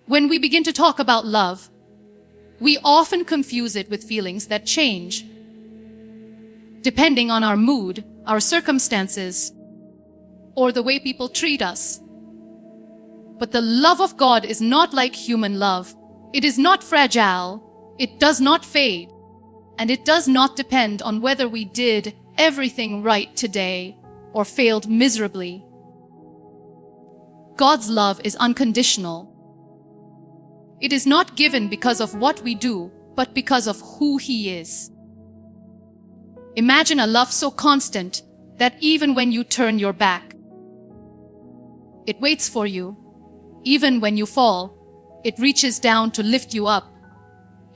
When we begin to talk about love, we often confuse it with feelings that change, depending on our mood, our circumstances, or the way people treat us. But the love of God is not like human love. It is not fragile, it does not fade, and it does not depend on whether we did everything right today or failed miserably. God's love is unconditional. It is not given because of what we do, but because of who He is. Imagine a love so constant that even when you turn your back, it waits for you. Even when you fall, it reaches down to lift you up.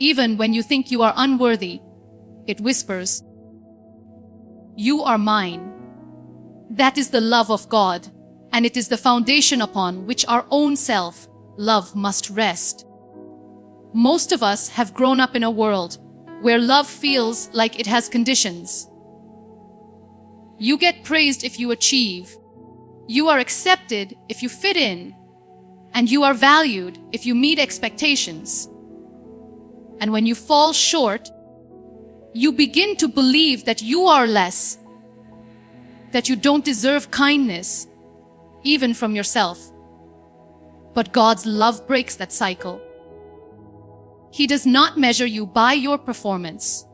Even when you think you are unworthy, it whispers, "You are mine." That is the love of God, and it is the foundation upon which our own self-love must rest. Most of us have grown up in a world where love feels like it has conditions. You get praised if you achieve, you are accepted if you fit in, and you are valued if you meet expectations. And when you fall short, you begin to believe that you are less, that you don't deserve kindness, even from yourself. But God's love breaks that cycle. He does not measure you by your performance.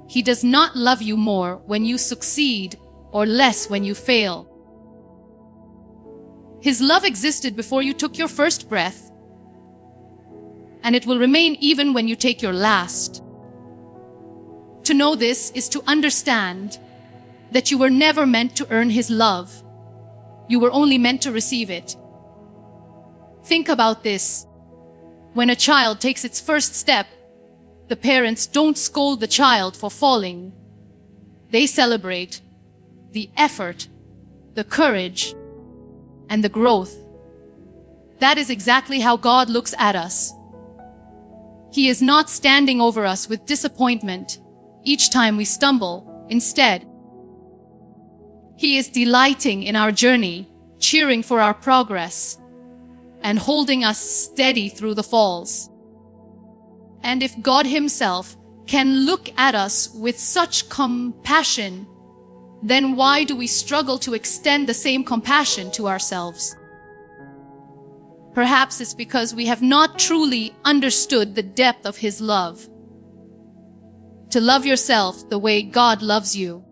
He does not love you more when you succeed or less when you fail. His love existed before you took your first breath, and it will remain even when you take your last. To know this is to understand that you were never meant to earn His love. You were only meant to receive it. Think about this. When a child takes its first step, the parents don't scold the child for falling. They celebrate the effort, the courage, and the growth. That is exactly how God looks at us. He is not standing over us with disappointment each time we stumble. Instead, He is delighting in our journey, cheering for our progress, and holding us steady through the falls. And if God Himself can look at us with such compassion, then why do we struggle to extend the same compassion to ourselves? Perhaps it's because we have not truly understood the depth of His love. To love yourself the way God loves you,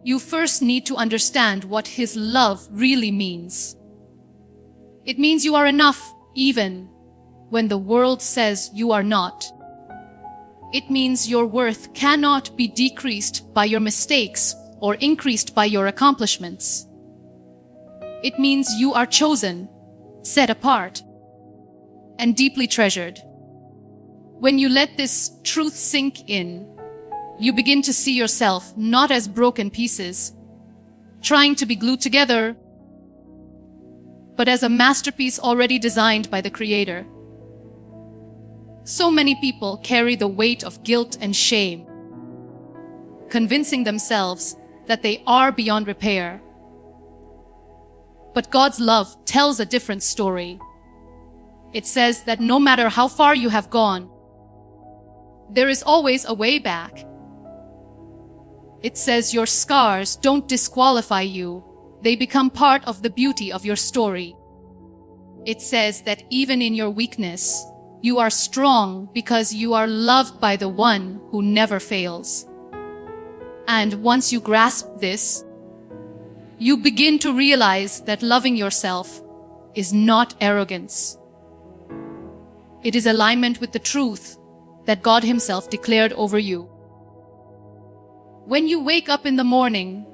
you first need to understand what His love really means. It means you are enough even when the world says you are not. It means your worth cannot be decreased by your mistakes or increased by your accomplishments. It means you are chosen, set apart, and deeply treasured. When you let this truth sink in, you begin to see yourself not as broken pieces, trying to be glued together, but as a masterpiece already designed by the Creator. So many people carry the weight of guilt and shame, convincing themselves that they are beyond repair. But God's love tells a different story. It says that no matter how far you have gone, there is always a way back. It says your scars don't disqualify you. They become part of the beauty of your story. It says that even in your weakness, you are strong because you are loved by the one who never fails. And once you grasp this, you begin to realize that loving yourself is not arrogance. It is alignment with the truth that God Himself declared over you. When you wake up in the morning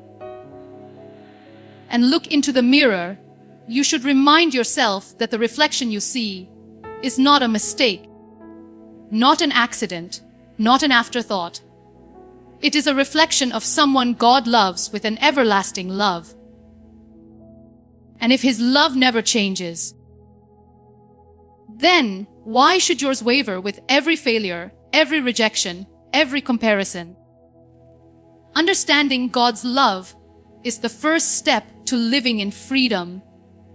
and look into the mirror, you should remind yourself that the reflection you see is not a mistake, not an accident, not an afterthought. It is a reflection of someone God loves with an everlasting love. And if His love never changes, then why should yours waver with every failure, every rejection, every comparison? Understanding God's love is the first step to living in freedom,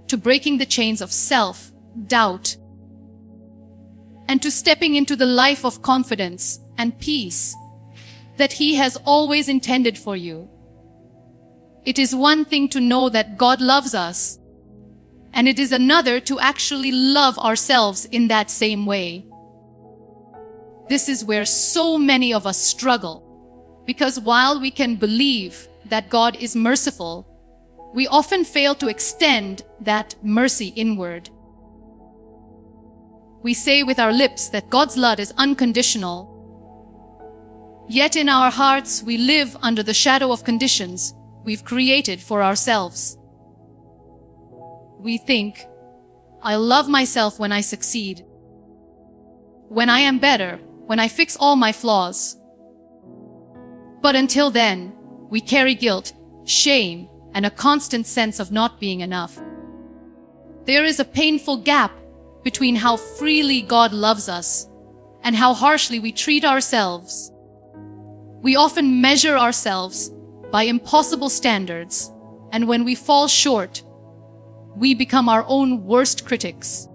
to breaking the chains of self, doubt, and to stepping into the life of confidence and peace that He has always intended for you. It is one thing to know that God loves us, and it is another to actually love ourselves in that same way. This is where so many of us struggle, because while we can believe that God is merciful, we often fail to extend that mercy inward. We say with our lips that God's love is unconditional, yet in our hearts we live under the shadow of conditions we've created for ourselves. We think, I'll love myself when I succeed, when I am better, when I fix all my flaws. But until then, we carry guilt, shame, and a constant sense of not being enough. There is a painful gap between how freely God loves us and how harshly we treat ourselves. We often measure ourselves by impossible standards, and when we fall short, we become our own worst critics.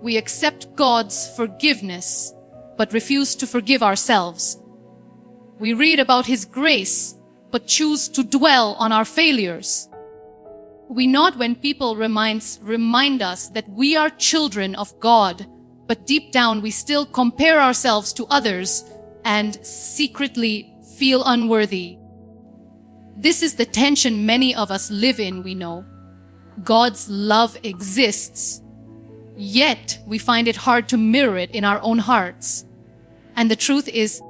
We accept God's forgiveness, but refuse to forgive ourselves. We read about His grace, but choose to dwell on our failures. We nod when people remind us that we are children of God, but deep down we still compare ourselves to others and secretly feel unworthy. This is the tension many of us live in, we know. God's love exists, yet we find it hard to mirror it in our own hearts. And the truth is,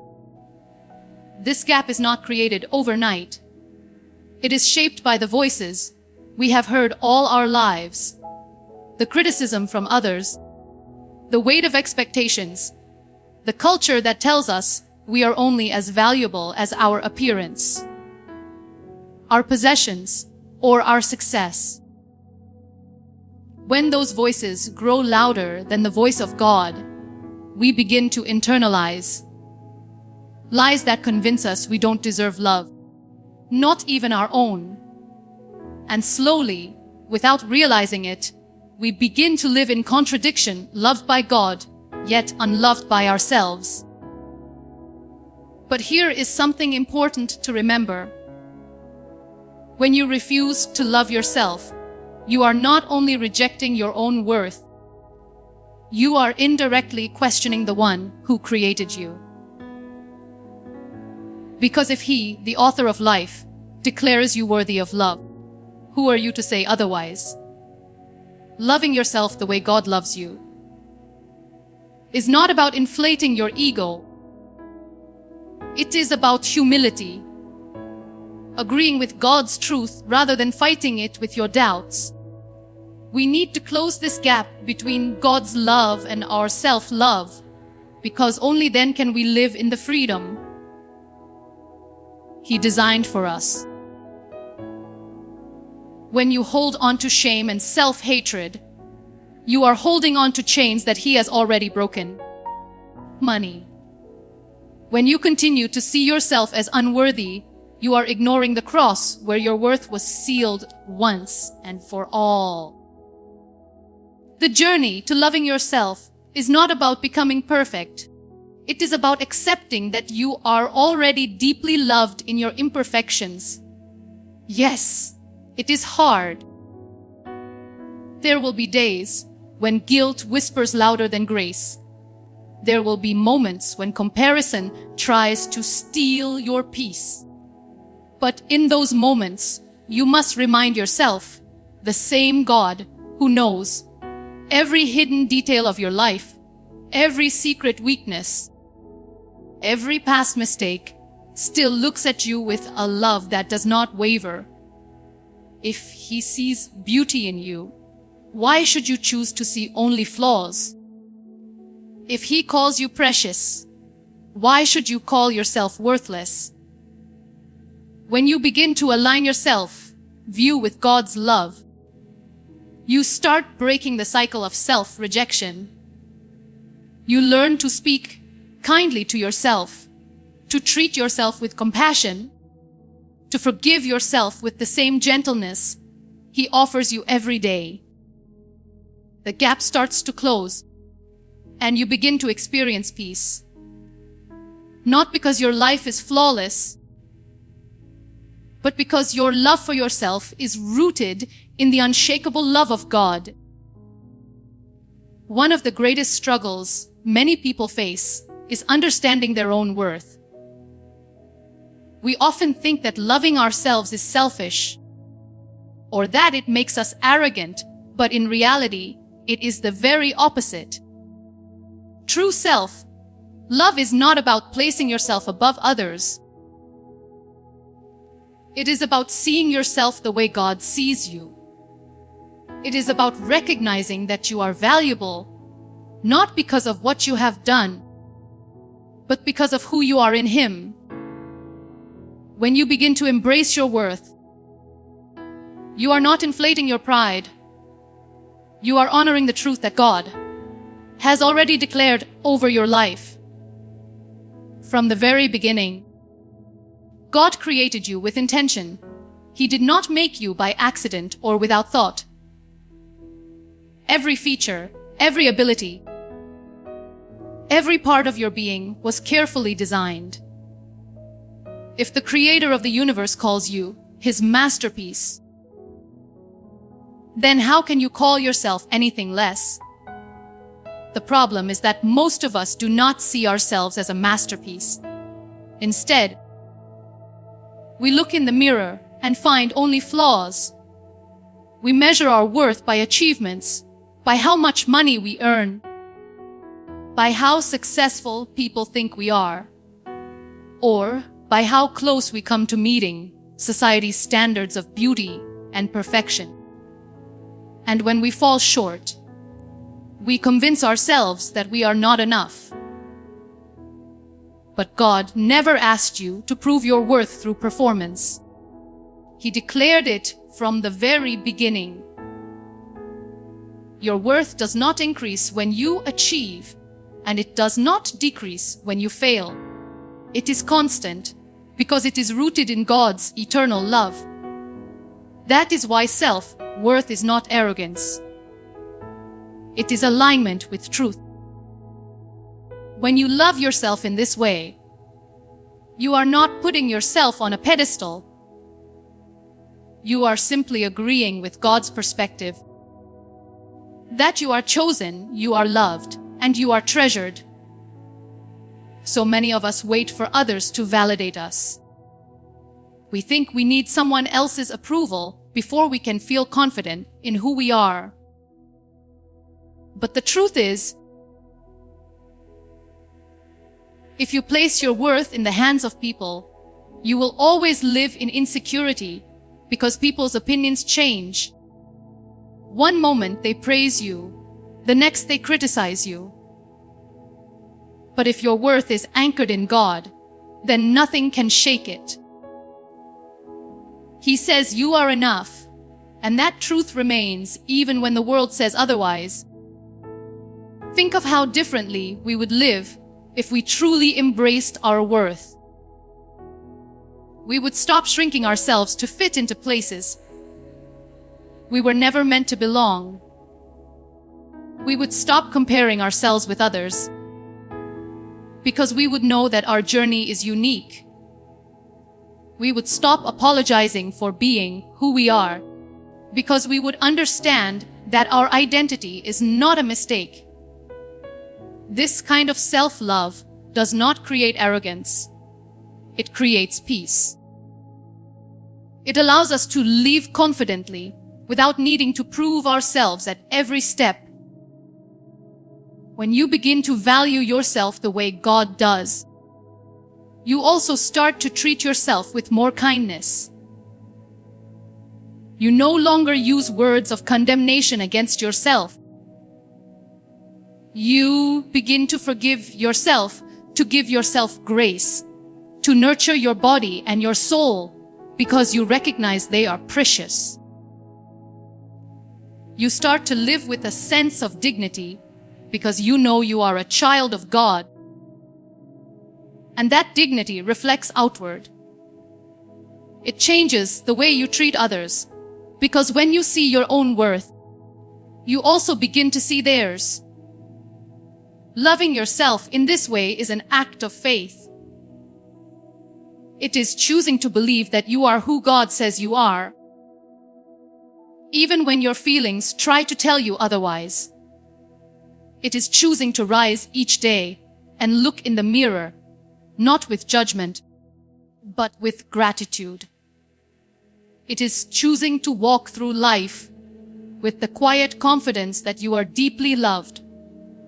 this gap is not created overnight. It is shaped by the voices we have heard all our lives, the criticism from others, the weight of expectations, the culture that tells us we are only as valuable as our appearance, our possessions, or our success. When those voices grow louder than the voice of God, we begin to internalize lies that convince us we don't deserve love, not even our own. And slowly, without realizing it, we begin to live in contradiction, loved by God, yet unloved by ourselves. But here is something important to remember. When you refuse to love yourself, you are not only rejecting your own worth, you are indirectly questioning the one who created you. Because if He, the author of life, declares you worthy of love, who are you to say otherwise? Loving yourself the way God loves you is not about inflating your ego. It is about humility, agreeing with God's truth rather than fighting it with your doubts. We need to close this gap between God's love and our self-love, because only then can we live in the freedom He designed for us. When you hold on to shame and self-hatred, you are holding on to chains that He has already broken. Money. When you continue to see yourself as unworthy, you are ignoring the cross where your worth was sealed once and for all. The journey to loving yourself is not about becoming perfect. It is about accepting that you are already deeply loved in your imperfections. Yes, it is hard. There will be days when guilt whispers louder than grace. There will be moments when comparison tries to steal your peace. But in those moments, you must remind yourself, the same God who knows every hidden detail of your life, every secret weakness, every past mistake, still looks at you with a love that does not waver. If He sees beauty in you, why should you choose to see only flaws? If He calls you precious, why should you call yourself worthless? When you begin to align yourself view with God's love, you start breaking the cycle of self-rejection. You learn to speak kindly to yourself, to treat yourself with compassion, to forgive yourself with the same gentleness He offers you every day. The gap starts to close, and you begin to experience peace. Not because your life is flawless, but because your love for yourself is rooted in the unshakable love of God. One of the greatest struggles many people face is understanding their own worth. We often think that loving ourselves is selfish, or that it makes us arrogant, but in reality, it is the very opposite. True self-love is not about placing yourself above others. It is about seeing yourself the way God sees you. It is about recognizing that you are valuable, not because of what you have done, but because of who you are in Him. When you begin to embrace your worth, you are not inflating your pride. You are honoring the truth that God has already declared over your life. From the very beginning, God created you with intention. He did not make you by accident or without thought. Every feature, every ability, every part of your being was carefully designed. If the Creator of the universe calls you His masterpiece, then how can you call yourself anything less? The problem is that most of us do not see ourselves as a masterpiece. Instead, we look in the mirror and find only flaws. We measure our worth by achievements, by how much money we earn, by how successful people think we are, or by how close we come to meeting society's standards of beauty and perfection. And when we fall short, we convince ourselves that we are not enough. But God never asked you to prove your worth through performance. He declared it from the very beginning. Your worth does not increase when you achieve, and it does not decrease when you fail. It is constant because it is rooted in God's eternal love. That is why self-worth is not arrogance. It is alignment with truth. When you love yourself in this way, you are not putting yourself on a pedestal. You are simply agreeing with God's perspective. That you are chosen, you are loved, and you are treasured. So many of us wait for others to validate us. We think we need someone else's approval before we can feel confident in who we are. But the truth is, if you place your worth in the hands of people, you will always live in insecurity because people's opinions change. One moment they praise you, the next they criticize you. But if your worth is anchored in God, then nothing can shake it. He says you are enough, and that truth remains even when the world says otherwise. Think of how differently we would live if we truly embraced our worth. We would stop shrinking ourselves to fit into places we were never meant to belong. We would stop comparing ourselves with others because we would know that our journey is unique. We would stop apologizing for being who we are because we would understand that our identity is not a mistake. This kind of self-love does not create arrogance. It creates peace. It allows us to live confidently without needing to prove ourselves at every step. When you begin to value yourself the way God does, you also start to treat yourself with more kindness. You no longer use words of condemnation against yourself. You begin to forgive yourself, to give yourself grace, to nurture your body and your soul because you recognize they are precious. You start to live with a sense of dignity because you know you are a child of God. And that dignity reflects outward. It changes the way you treat others because when you see your own worth, you also begin to see theirs. Loving yourself in this way is an act of faith. It is choosing to believe that you are who God says you are, even when your feelings try to tell you otherwise. It is choosing to rise each day and look in the mirror, not with judgment, but with gratitude. It is choosing to walk through life with the quiet confidence that you are deeply loved,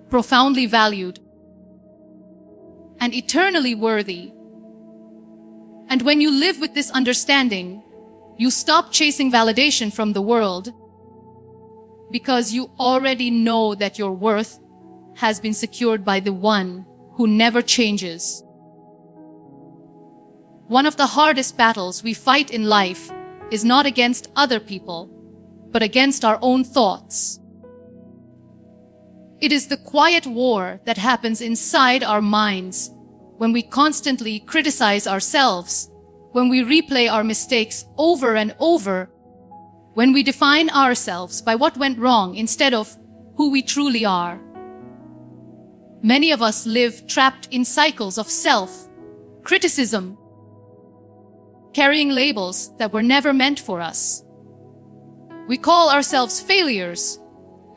profoundly valued, and eternally worthy. And when you live with this understanding, you stop chasing validation from the world, because you already know that your worth has been secured by the one who never changes. One of the hardest battles we fight in life is not against other people, but against our own thoughts. It is the quiet war that happens inside our minds when we constantly criticize ourselves, when we replay our mistakes over and over, when we define ourselves by what went wrong instead of who we truly are. Many of us live trapped in cycles of self-criticism, carrying labels that were never meant for us. We call ourselves failures.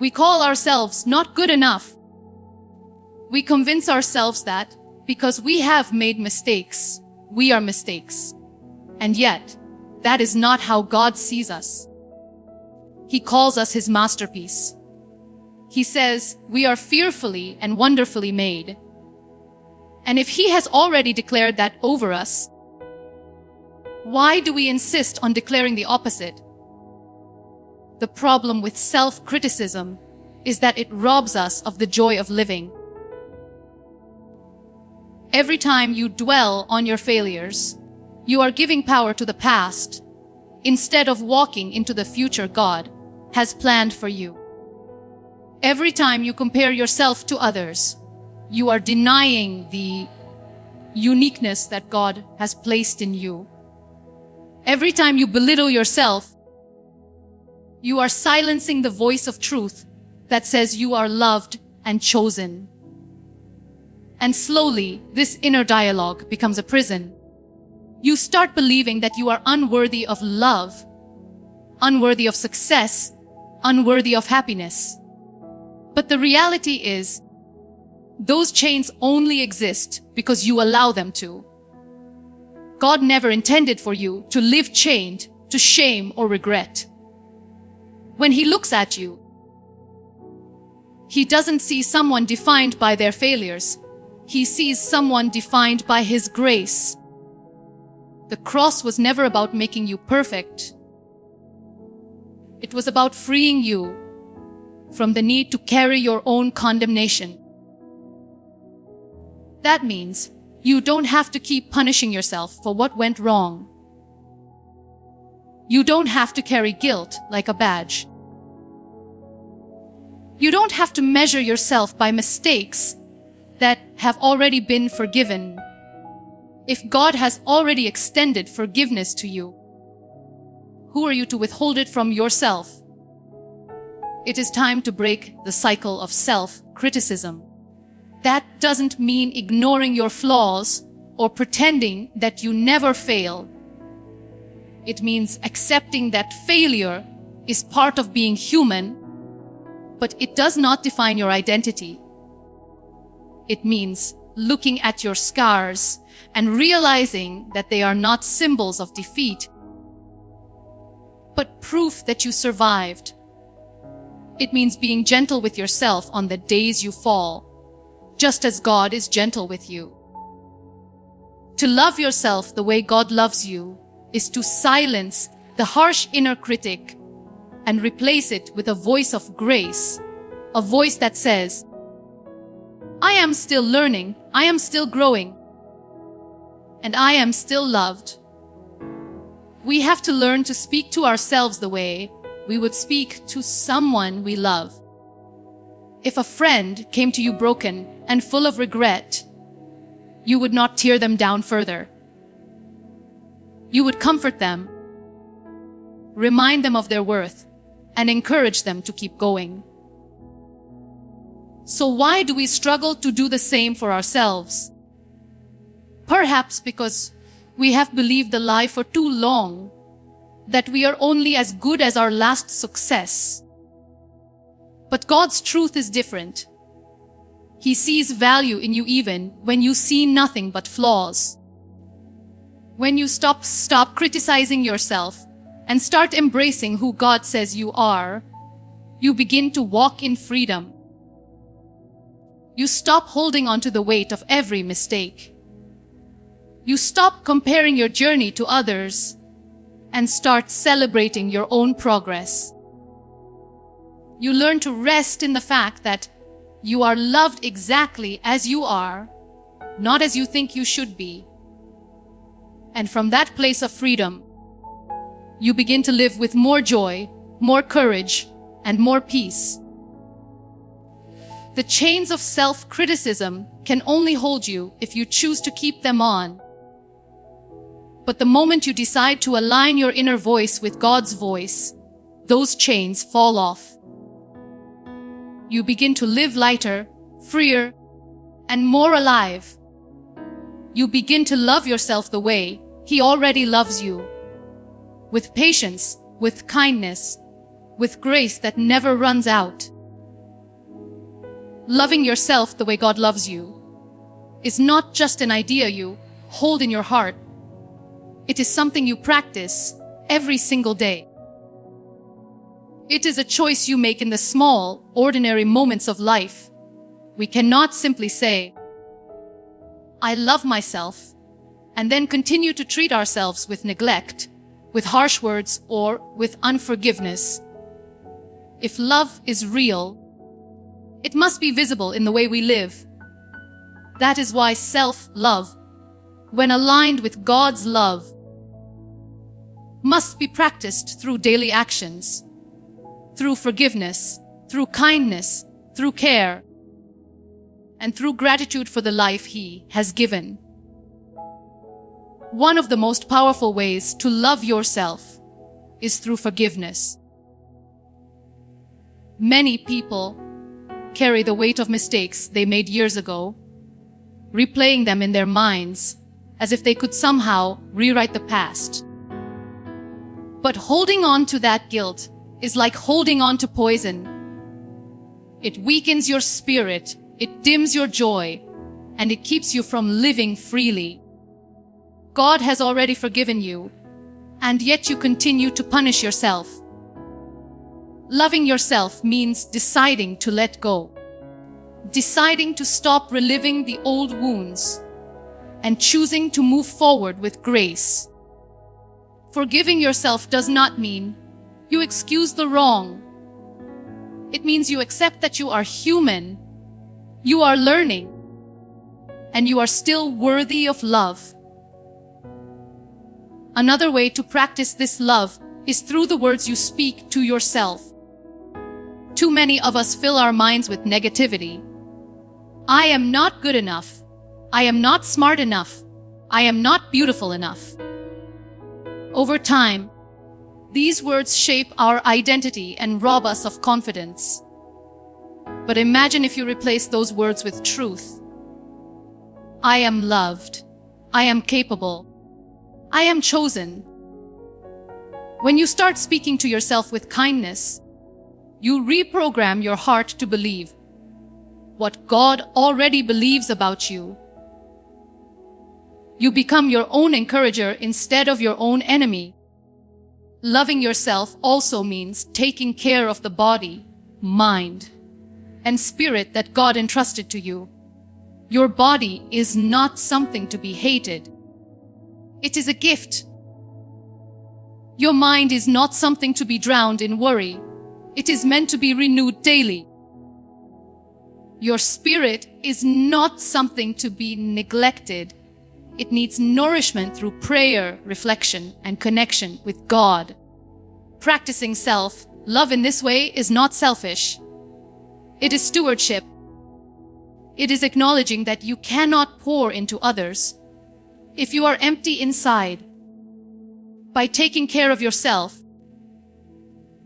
We call ourselves not good enough. We convince ourselves that because we have made mistakes, we are mistakes. And yet, that is not how God sees us. He calls us His masterpiece. He says we are fearfully and wonderfully made. And if He has already declared that over us, why do we insist on declaring the opposite? The problem with self-criticism is that it robs us of the joy of living. Every time you dwell on your failures, you are giving power to the past instead of walking into the future God has planned for you. Every time you compare yourself to others, you are denying the uniqueness that God has placed in you. Every time you belittle yourself, you are silencing the voice of truth that says you are loved and chosen. And slowly, this inner dialogue becomes a prison. You start believing that you are unworthy of love, unworthy of success, unworthy of happiness. But the reality is, those chains only exist because you allow them to. God never intended for you to live chained to shame or regret. When He looks at you, He doesn't see someone defined by their failures. He sees someone defined by His grace. The cross was never about making you perfect. It was about freeing you from the need to carry your own condemnation. That means you don't have to keep punishing yourself for what went wrong. You don't have to carry guilt like a badge. You don't have to measure yourself by mistakes that have already been forgiven. If God has already extended forgiveness to you, who are you to withhold it from yourself? It is time to break the cycle of self-criticism. That doesn't mean ignoring your flaws or pretending that you never fail. It means accepting that failure is part of being human, but it does not define your identity. It means looking at your scars and realizing that they are not symbols of defeat, but proof that you survived. It means being gentle with yourself on the days you fall, just as God is gentle with you. To love yourself the way God loves you is to silence the harsh inner critic and replace it with a voice of grace, a voice that says, I am still learning, I am still growing, and I am still loved. We have to learn to speak to ourselves the way we would speak to someone we love. If a friend came to you broken and full of regret, you would not tear them down further. You would comfort them, remind them of their worth, and encourage them to keep going. So why do we struggle to do the same for ourselves? Perhaps because we have believed the lie for too long that we are only as good as our last success. But God's truth is different. He sees value in you even when you see nothing but flaws. When you stop criticizing yourself and start embracing who God says you are, you begin to walk in freedom. You stop holding on to the weight of every mistake. You stop comparing your journey to others and start celebrating your own progress. You learn to rest in the fact that you are loved exactly as you are, not as you think you should be. And from that place of freedom, you begin to live with more joy, more courage, and more peace. The chains of self-criticism can only hold you if you choose to keep them on. But the moment you decide to align your inner voice with God's voice, those chains fall off. You begin to live lighter, freer, and more alive. You begin to love yourself the way He already loves you. With patience, with kindness, with grace that never runs out. Loving yourself the way God loves you is not just an idea you hold in your heart. It is something you practice every single day. It is a choice you make in the small, ordinary moments of life. We cannot simply say, "I love myself," and then continue to treat ourselves with neglect, with harsh words, or with unforgiveness. If love is real, it must be visible in the way we live. That is why self-love, when aligned with God's love, must be practiced through daily actions, through forgiveness, through kindness, through care, and through gratitude for the life He has given. One of the most powerful ways to love yourself is through forgiveness. Many people carry the weight of mistakes they made years ago, replaying them in their minds as if they could somehow rewrite the past. But holding on to that guilt is like holding on to poison. It weakens your spirit, it dims your joy, and it keeps you from living freely. God has already forgiven you, and yet you continue to punish yourself. Loving yourself means deciding to let go, deciding to stop reliving the old wounds, and choosing to move forward with grace. Forgiving yourself does not mean you excuse the wrong. It means you accept that you are human, you are learning, and you are still worthy of love. Another way to practice this love is through the words you speak to yourself. Too many of us fill our minds with negativity. I am not good enough. I am not smart enough. I am not beautiful enough. Over time, these words shape our identity and rob us of confidence. But imagine if you replace those words with truth. I am loved. I am capable. I am chosen. When you start speaking to yourself with kindness, you reprogram your heart to believe what God already believes about you. You become your own encourager instead of your own enemy. Loving yourself also means taking care of the body, mind, and spirit that God entrusted to you. Your body is not something to be hated. It is a gift. Your mind is not something to be drowned in worry. It is meant to be renewed daily. Your spirit is not something to be neglected. It needs nourishment through prayer, reflection, and connection with God. Practicing self-love in this way is not selfish. It is stewardship. It is acknowledging that you cannot pour into others if you are empty inside. By taking care of yourself,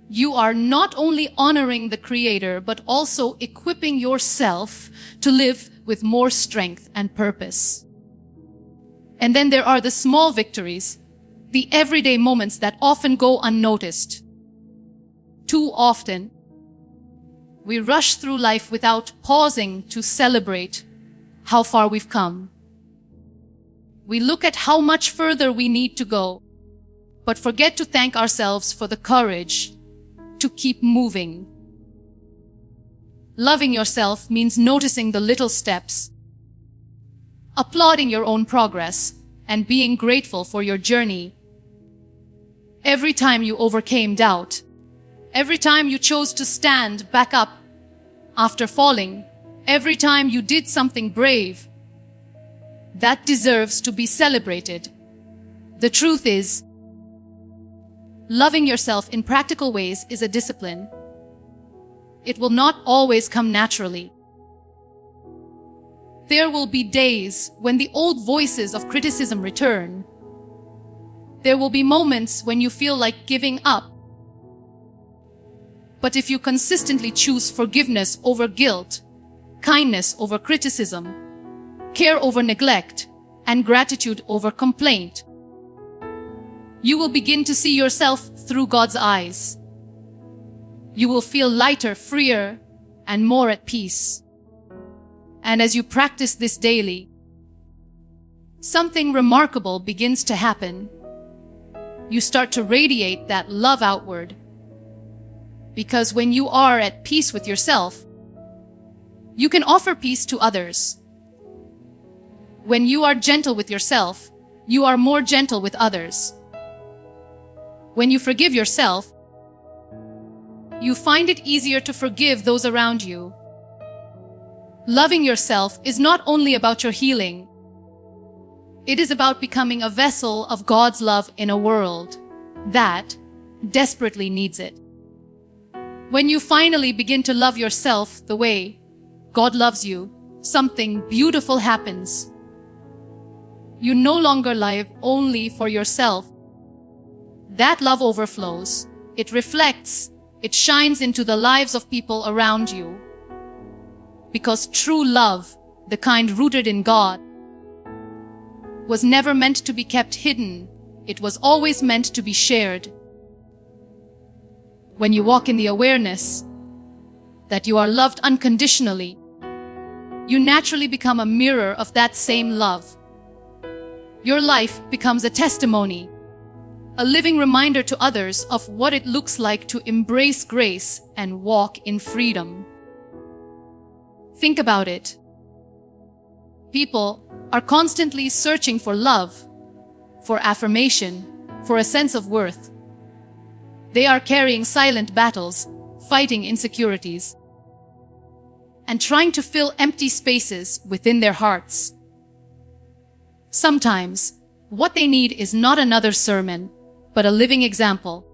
you are not only honoring the Creator, but also equipping yourself to live with more strength and purpose. And then there are the small victories, the everyday moments that often go unnoticed. Too often, we rush through life without pausing to celebrate how far we've come. We look at how much further we need to go, but forget to thank ourselves for the courage to keep moving. Loving yourself means noticing the little steps, applauding your own progress, and being grateful for your journey. Every time you overcame doubt, every time you chose to stand back up after falling, every time you did something brave, that deserves to be celebrated. The truth is, loving yourself in practical ways is a discipline. It will not always come naturally. There will be days when the old voices of criticism return. There will be moments when you feel like giving up. But if you consistently choose forgiveness over guilt, kindness over criticism, care over neglect, and gratitude over complaint, you will begin to see yourself through God's eyes. You will feel lighter, freer, and more at peace. And as you practice this daily, something remarkable begins to happen. You start to radiate that love outward. Because when you are at peace with yourself, you can offer peace to others. When you are gentle with yourself, you are more gentle with others. When you forgive yourself, you find it easier to forgive those around you. Loving yourself is not only about your healing. It is about becoming a vessel of God's love in a world that desperately needs it. When you finally begin to love yourself the way God loves you, something beautiful happens. You no longer live only for yourself. That love overflows. It reflects. It shines into the lives of people around you. Because true love, the kind rooted in God, was never meant to be kept hidden. It was always meant to be shared. When you walk in the awareness that you are loved unconditionally, you naturally become a mirror of that same love. Your life becomes a testimony, a living reminder to others of what it looks like to embrace grace and walk in freedom. Think about it. People are constantly searching for love, for affirmation, for a sense of worth. They are carrying silent battles, fighting insecurities, and trying to fill empty spaces within their hearts. Sometimes, what they need is not another sermon, but a living example.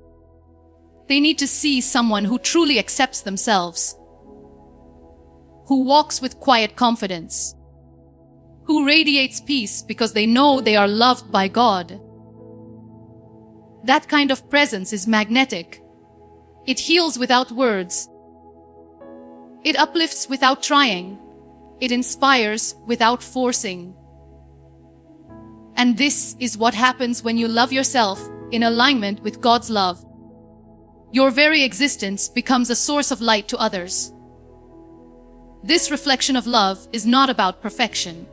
They need to see someone who truly accepts themselves, who walks with quiet confidence, who radiates peace because they know they are loved by God. That kind of presence is magnetic. It heals without words. It uplifts without trying. It inspires without forcing. And this is what happens when you love yourself in alignment with God's love. Your very existence becomes a source of light to others. This reflection of love is not about perfection.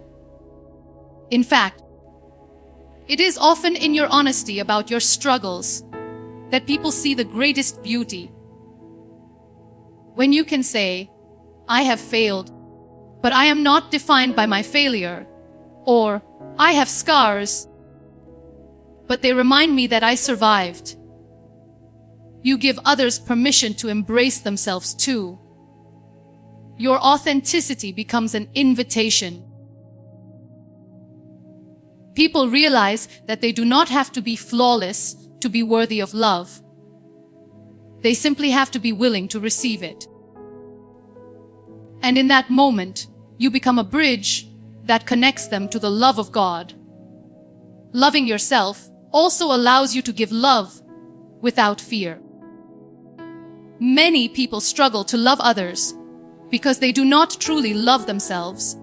In fact, it is often in your honesty about your struggles that people see the greatest beauty. When you can say, "I have failed, but I am not defined by my failure," or "I have scars, but they remind me that I survived," you give others permission to embrace themselves too. Your authenticity becomes an invitation. People realize that they do not have to be flawless to be worthy of love. They simply have to be willing to receive it. And in that moment, you become a bridge that connects them to the love of God. Loving yourself also allows you to give love without fear. Many people struggle to love others because they do not truly love themselves.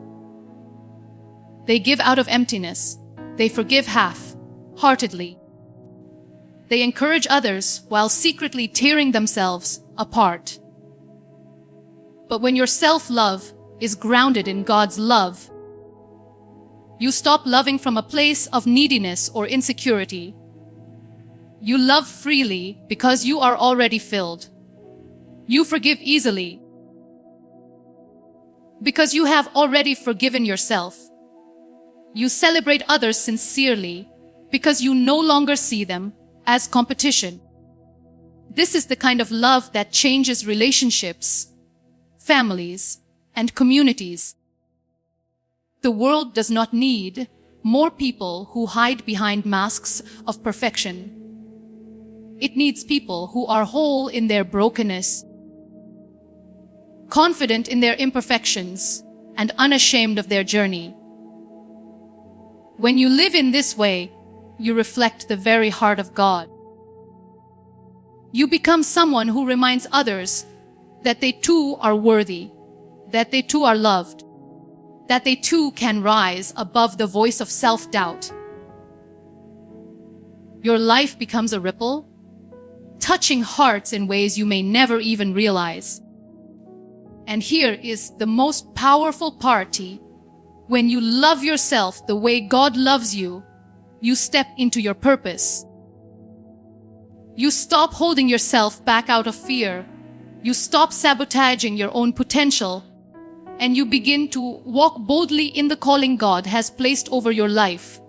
They give out of emptiness. They forgive half-heartedly. They encourage others while secretly tearing themselves apart. But when your self-love is grounded in God's love, you stop loving from a place of neediness or insecurity. You love freely because you are already filled. You forgive easily because you have already forgiven yourself. You celebrate others sincerely because you no longer see them as competition. This is the kind of love that changes relationships, families, and communities. The world does not need more people who hide behind masks of perfection. It needs people who are whole in their brokenness, confident in their imperfections, and unashamed of their journey. When you live in this way, you reflect the very heart of God. You become someone who reminds others that they too are worthy, that they too are loved, that they too can rise above the voice of self-doubt. Your life becomes a ripple, touching hearts in ways you may never even realize. And here is the most powerful part. When you love yourself the way God loves you, you step into your purpose. You stop holding yourself back out of fear. You stop sabotaging your own potential. And you begin to walk boldly in the calling God has placed over your life.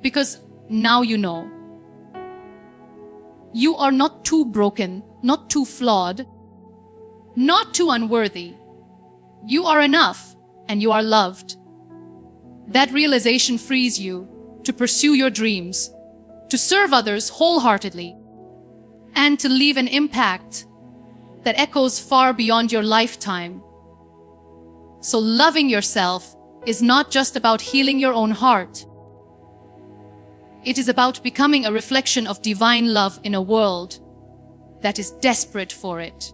Because now you know. You are not too broken, not too flawed, not too unworthy. You are enough and you are loved. That realization frees you to pursue your dreams, to serve others wholeheartedly, and to leave an impact that echoes far beyond your lifetime. So loving yourself is not just about healing your own heart. It is about becoming a reflection of divine love in a world that is desperate for it.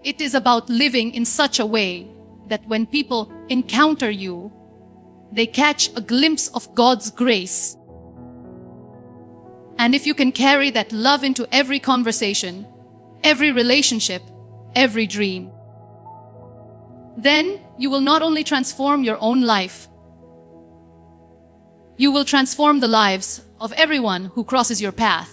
It is about living in such a way that when people encounter you, they catch a glimpse of God's grace. And if you can carry that love into every conversation, every relationship, every dream, then you will not only transform your own life, you will transform the lives of everyone who crosses your path.